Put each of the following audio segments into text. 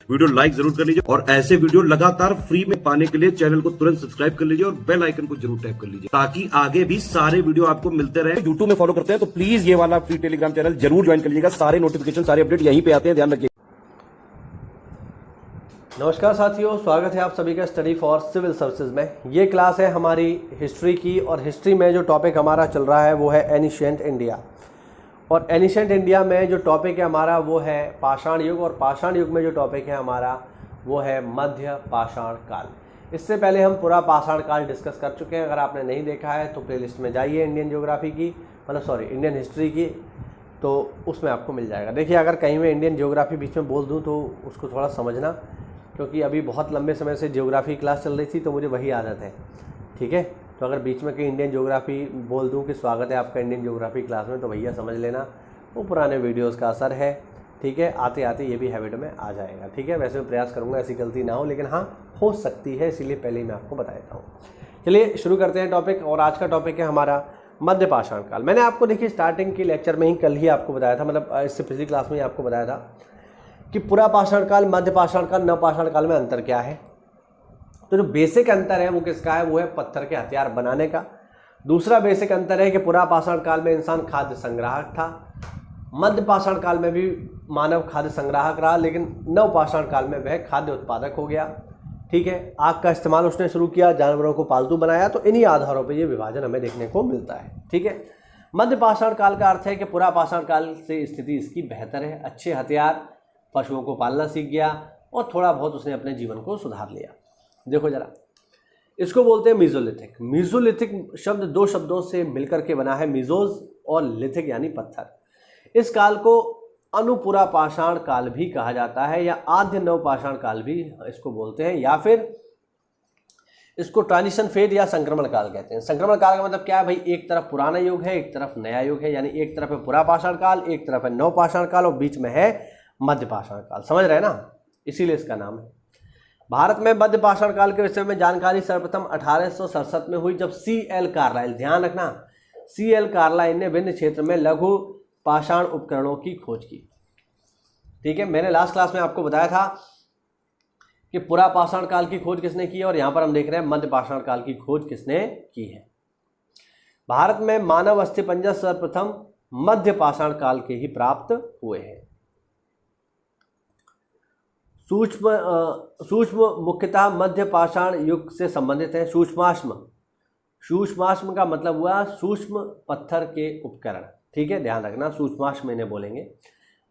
Video like जरूर कर लीजिए और ऐसे वीडियो लगातार फ्री में पाने के लिए चैनल को तुरंत सब्सक्राइब कर लीजिए और बेल आइकन को जरूर टैप कर लीजिए ताकि आगे भी सारे वीडियो आपको मिलते रहे। यूट्यूब में फॉलो करते हैं तो प्लीज ये वाला फ्री टेलीग्राम चैनल जरूर ज्वाइन कर लीजिएगा। सारे नोटिफिकेशन सारे अपडेट यहीं पे आते हैं, ध्यान रखिए। नमस्कार साथियों, स्वागत है आप सभी का स्टडी फॉर सिविल सर्विसेज में। ये क्लास है हमारी हिस्ट्री की और हिस्ट्री में जो टॉपिक हमारा चल रहा है वो है एनिशिएंट इंडिया। और एनिशिएंट इंडिया में जो टॉपिक है हमारा वो है पाषाण युग और पाषाण युग में जो टॉपिक है हमारा वो है मध्य पाषाण काल। इससे पहले हम पूरा पाषाण काल डिस्कस कर चुके हैं। अगर आपने नहीं देखा है तो प्लेलिस्ट में जाइए इंडियन ज्योग्राफी की, इंडियन हिस्ट्री की, तो उसमें आपको मिल जाएगा। देखिए, अगर कहीं मैं इंडियन ज्योग्राफी बीच में बोल दूँ तो उसको थोड़ा समझना, क्योंकि अभी बहुत लंबे समय से ज्योग्राफी क्लास चल रही थी तो मुझे वही आदत है, ठीक है। तो अगर बीच में कहीं इंडियन ज्योग्राफी बोल दूं कि स्वागत है आपका इंडियन ज्योग्राफी क्लास में, तो भैया समझ लेना वो पुराने वीडियोस का असर है, ठीक है। आते आते ये भी हैबिट में आ जाएगा, ठीक है। वैसे मैं प्रयास करूंगा ऐसी गलती ना हो, लेकिन हाँ हो सकती है, इसीलिए पहले ही मैं आपको बता देता हूँ। चलिए शुरू करते हैं टॉपिक। और आज का टॉपिक है हमारा मध्य पाषाण काल। मैंने आपको देखिए स्टार्टिंग के लेक्चर में ही कल ही आपको बताया था, मतलब इससे पिछली क्लास में ही आपको बताया था कि पूरा पाषाण काल, मध्य पाषाण काल, नव पाषाण काल में अंतर क्या है। तो जो बेसिक अंतर है वो किसका है, वो है पत्थर के हथियार बनाने का। दूसरा बेसिक अंतर है कि पूरा पाषाण काल में इंसान खाद्य संग्राहक था, मध्य पाषाण काल में भी मानव खाद्य संग्राहक रहा, लेकिन नव पाषाण काल में वह खाद्य उत्पादक हो गया, ठीक है। आग का इस्तेमाल उसने शुरू किया, जानवरों को पालतू बनाया। तो इन्हीं आधारों पर यह विभाजन हमें देखने को मिलता है, ठीक है। मध्य पाषाण काल का अर्थ है कि पूरा पाषाण काल से स्थिति इसकी बेहतर है, अच्छे हथियार, पशुओं को पालना सीख गया और थोड़ा बहुत उसने अपने जीवन को सुधार लिया। देखो जरा, इसको बोलते हैं मीजोलिथिक। मीजोलिथिक शब्द दो शब्दों से मिलकर के बना है, मीजोज और लिथिक यानी पत्थर। इस काल को अनुपुरा पाषाण काल भी कहा जाता है या आद्य नव पाषाण काल भी इसको बोलते हैं, या फिर इसको ट्रांजिशन फेज या संक्रमण काल कहते हैं। संक्रमण काल का मतलब क्या है भाई, एक तरफ पुराना युग है, एक तरफ नया युग है, यानी एक तरफ है पुरा पाषाण काल, एक तरफ है नव पाषाण काल और बीच में है मध्य पाषाण काल। समझ रहे हैं ना, इसीलिए इसका नाम है। भारत में मध्य पाषाण काल के विषय में जानकारी सर्वप्रथम 1867 में हुई, जब C.L. कार्लाइल, ध्यान रखना, C.L. कार्लाइल ने विंध्य क्षेत्र में लघु पाषाण उपकरणों की खोज की, ठीक है। मैंने लास्ट क्लास में आपको बताया था कि पूरा पाषाण काल की खोज किसने की है, और यहां पर हम देख रहे हैं मध्य पाषाण काल की खोज किसने की है। भारत में मानव अस्थिपंजर सर्वप्रथम मध्य पाषाण काल के ही प्राप्त हुए हैं। सूक्ष्म मुख्यतः मध्य पाषाण युग से संबंधित है। सूक्ष्माश्म का मतलब हुआ सूक्ष्म पत्थर के उपकरण, ठीक है, ध्यान रखना, सूक्ष्माश्म इन्हें बोलेंगे।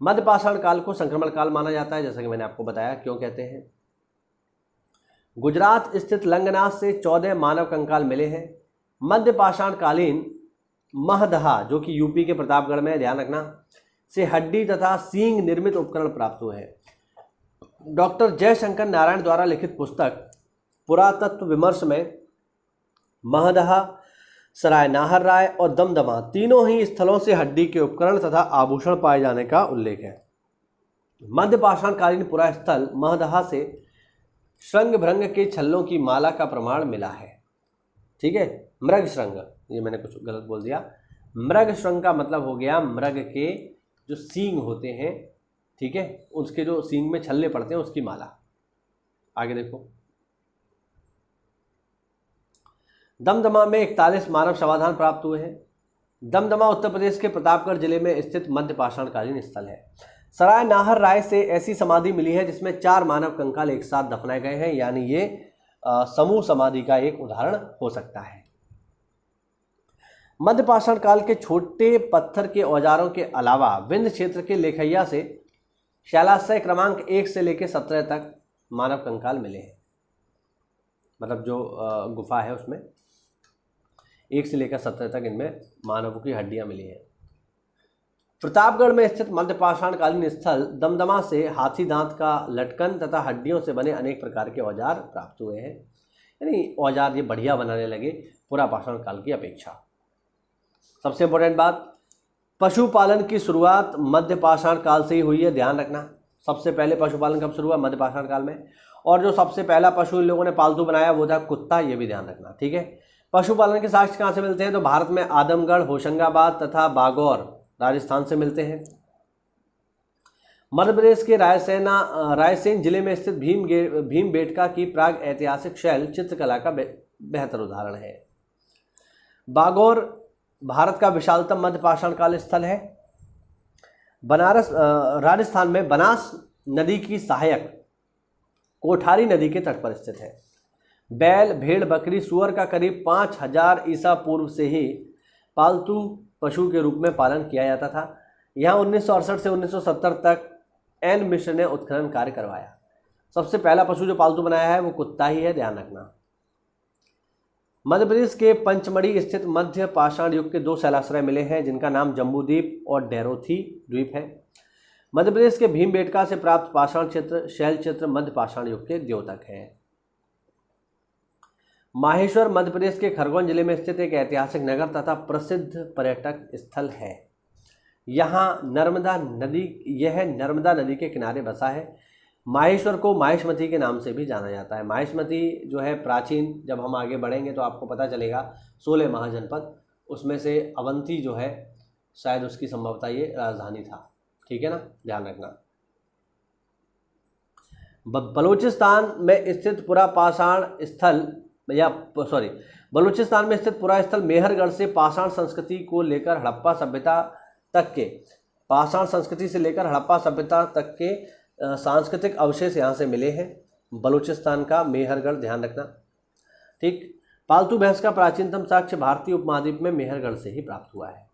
मध्य पाषाण काल को संक्रमण काल माना जाता है, जैसा कि मैंने आपको बताया क्यों कहते हैं। गुजरात स्थित लंगनाथ से 14 मानव कंकाल मिले हैं। मध्य पाषाण कालीन महदहा, जो कि यूपी के प्रतापगढ़ में, ध्यान रखना, से हड्डी तथा सींग निर्मित उपकरण प्राप्त हुए हैं। डॉक्टर जयशंकर नारायण द्वारा लिखित पुस्तक पुरातत्व विमर्श में महदहा, सराय नाहर राय और दमदमा तीनों ही स्थलों से हड्डी के उपकरण तथा आभूषण पाए जाने का उल्लेख है। मध्य पाषाण कालीन पुरा स्थल महदहा से श्रृंग भृंग के छल्लों की माला का प्रमाण मिला है, ठीक है। मृग श्रृंग, ये मैंने कुछ गलत बोल दिया, मृग श्रृंग का मतलब हो गया मृग के जो सींग होते हैं, ठीक है, उसके जो सींग में छल्ले पड़ते हैं उसकी माला। आगे देखो, दमदमा में 41 मानव शवाधान प्राप्त हुए हैं। दमदमा उत्तर प्रदेश के प्रतापगढ़ जिले में स्थित मध्य पाषाण कालीन स्थल है। सराय नाहर राय से ऐसी समाधि मिली है जिसमें 4 मानव कंकाल एक साथ दफनाए गए हैं, यानी ये समूह समाधि का एक उदाहरण हो सकता है। मध्य पाषाण काल के छोटे पत्थर के औजारों के अलावा विंध्य क्षेत्र के लेखैया से शैलाशय क्रमांक 1 से लेकर 17 तक मानव कंकाल मिले हैं। मतलब जो गुफा है उसमें 1 से लेकर 17 तक इनमें मानवों की हड्डियां मिली हैं। प्रतापगढ़ में स्थित मध्य पाषाण कालीन स्थल दमदमा से हाथी दांत का लटकन तथा हड्डियों से बने अनेक प्रकार के औजार प्राप्त हुए हैं, यानी औजार ये बढ़िया बनाने लगे पूरा पाषाण काल की अपेक्षा। सबसे इम्पोर्टेंट बात, पशुपालन की शुरुआत मध्य पाषाण काल से ही हुई है, ध्यान रखना। सबसे पहले पशुपालन कब शुरू हुआ, मध्य पाषाण काल में। और जो सबसे पहला पशु इन लोगों ने पालतू बनाया वो था कुत्ता, ये भी ध्यान रखना, ठीक है। पशुपालन के साक्ष्य कहाँ से मिलते हैं, तो भारत में आदमगढ़, होशंगाबाद तथा बागौर राजस्थान से मिलते हैं। मध्य प्रदेश के रायसेन जिले में स्थित भीमबेटका की प्राग ऐतिहासिक शैल चित्रकला का बेहतर उदाहरण है। बागौर भारत का विशालतम मध्य पाषाण काल स्थल है। बनारस राजस्थान में बनास नदी की सहायक कोठारी नदी के तट पर स्थित है। बैल, भेड़, बकरी, सुअर का करीब 5000 ईसा पूर्व से ही पालतू पशु के रूप में पालन किया जाता था। यहाँ 1968 से 1970 तक एन मिश्र ने उत्खनन कार्य करवाया। सबसे पहला पशु जो पालतू बनाया है वो कुत्ता ही है, ध्यान रखना। मध्य प्रदेश के पंचमढ़ी स्थित मध्य पाषाण युग के 2 शैलाश्रय मिले हैं जिनका नाम जम्बूद्वीप और डैरोथी द्वीप है। मध्य प्रदेश के भीमबेटका से प्राप्त पाषाण क्षेत्र शैल क्षेत्र मध्य पाषाण युग के द्योतक है। माहेश्वर मध्य प्रदेश के खरगोन जिले में स्थित एक ऐतिहासिक नगर तथा प्रसिद्ध पर्यटक स्थल है। यहाँ नर्मदा नदी के किनारे बसा है। माहेश्वर को माहेशमती के नाम से भी जाना जाता है। माहेशमती जो है प्राचीन, जब हम आगे बढ़ेंगे तो आपको पता चलेगा 16 महाजनपद, उसमें से अवंती जो है शायद उसकी संभवतः ये राजधानी था। ठीक है ना, ध्यान रखना। बलूचिस्तान में स्थित बलूचिस्तान में स्थित पुरा स्थल मेहरगढ़ से पाषाण संस्कृति को लेकर हड़प्पा सभ्यता तक के सांस्कृतिक अवशेष यहाँ से मिले हैं। बलूचिस्तान का मेहरगढ़, ध्यान रखना। ठीक। पालतू भैंस का प्राचीनतम साक्ष्य भारतीय उपमहाद्वीप में मेहरगढ़ से ही प्राप्त हुआ है।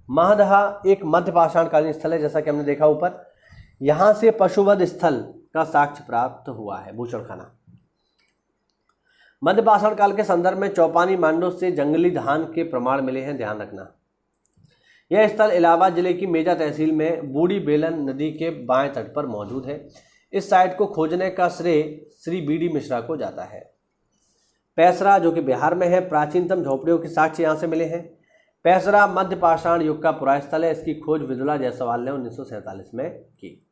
महदहा एक मध्य पाषाणकालीन स्थल है, जैसा कि हमने देखा ऊपर। यहाँ से पशुवध स्थल का साक्ष्य प्राप्त हुआ है, बूचड़खाना। मध्य पाषाण काल के संदर्भ में चौपानी मांडो से जंगली धान के प्रमाण मिले हैं, ध्यान रखना। यह स्थल इलाहाबाद जिले की मेजा तहसील में बूढ़ी बेलन नदी के बाएं तट पर मौजूद है। इस साइट को खोजने का श्रेय श्री बीडी मिश्रा को जाता है। पैसरा जो कि बिहार में है, प्राचीनतम झोपड़ियों के साक्ष्य यहाँ से मिले हैं। पैसरा मध्य पाषाण युग का पुरा स्थल है। इसकी खोज विदुला जायसवाल ने 1947 में की।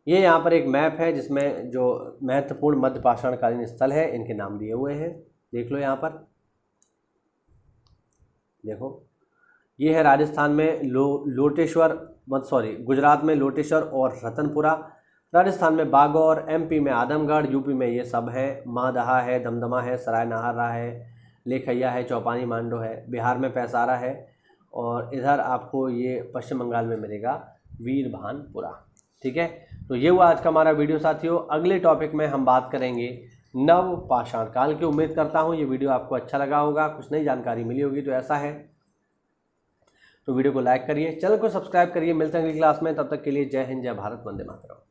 ये यहाँ पर एक मैप है जिसमें जो महत्वपूर्ण मध्य पाषाणकालीन स्थल है इनके नाम दिए हुए हैं, देख लो। यहाँ पर देखो, ये है राजस्थान में गुजरात में लोटेश्वर और रतनपुरा, राजस्थान में बागौर, एमपी में आदमगढ़, यूपी में ये सब हैं। महदहा है, दमदमा है, सराय नाहरा है, लेखैया है, चौपानी मांडो है। बिहार में पैसारा है और इधर आपको ये पश्चिम बंगाल में मिलेगा वीरभानपुरा। ठीक है, तो ये हुआ आज का हमारा वीडियो साथियों। अगले टॉपिक में हम बात करेंगे नव पाषाण काल की। उम्मीद करता हूँ ये वीडियो आपको अच्छा लगा होगा, कुछ नई जानकारी मिली होगी। तो ऐसा है तो वीडियो को लाइक करिए, चैनल को सब्सक्राइब करिए। मिलते हैं अगली क्लास में, तब तक के लिए जय हिंद, जय भारत, वंदे मातरम।